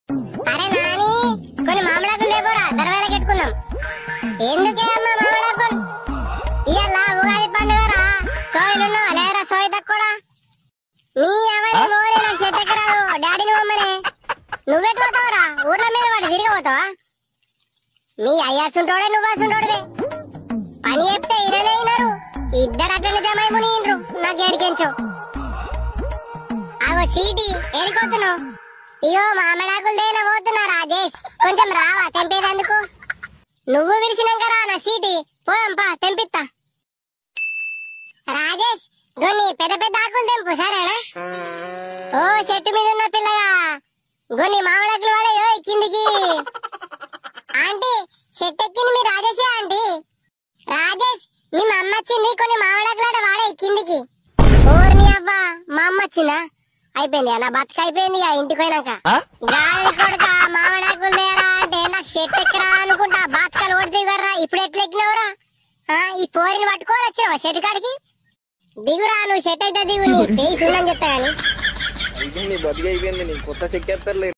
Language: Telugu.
అరే నాని కొన్ని మామిడాకులు లేపోరా దర్వాజకి పెట్టుకుందాం. ఎందుకే అమ్మా మామిడాకులు? ఇవాళ ఉగాది పండుగరా, సోయిలున్నా లేరా సోయి తక్కువడా? నీ ఎవరి మోరే నాకు చెట్టు ఎక్కరాదు, డాడీని బొమ్మనే. నువ్వెటు పోతావురా? ఊర్ల మీద వాడు తిరిగిపోతావా? మీ అయ్యాసుంటోడే నువ్వాసుంటోడివే. పని చెప్తే ఇరవై అయినారు, ఇద్దరు అట్లనే జమాయి మునిండ్రు. నాకు ఏడికెంచో అగో సీటి ఏడిపోతున్నావు? ఇగో మామిడాకులు దేనా పోతున్నా రాజేష్, కొంచెం రావా తెంపేదందుకు? నువ్వు పిలిచినాక రా నా సీటి, పోయంపా తెంపిస్తా. రాజేష్ గొన్ని పెద్ద పెద్ద ఆకులు తెంపు సరేనా? ఓ చెట్టు మీద ఉన్న పిల్లగా గొన్ని మామిడాకులు వాడేయో కిందికి. ఆంటీ చెట్టు ఎక్కింది మీ రాజేషే ఆంటీ. రాజేష్ మీ అమ్మ వచ్చింది, కొన్ని మామిడాకులు వాడే కిందికి. ఓర్ని అవ్వా మా అమ్మ వచ్చిందా? అయిపోయింది నా బతుక అయిపోయింది. ఇంటికి పోయినాక గాలి కొడుక మామిడాకులు లేరా అంటే నాకు చెట్టు ఎక్కరా అనుకుంటా బాత్కాలు కొడితే కర్రా. ఇప్పుడు ఎట్లా ఎక్కినవరా? ఈ పోరిని పట్టుకొని వచ్చినావా చెట్టు కాడికి? దిగురా నువ్వు, చెట్టు అయితే దిగు, నీ పేసి ఉందని చెప్తా గాని. అయిపోయింది బతికి అయిపోయింది, నీ కొత్త చెక్కేస్తారు.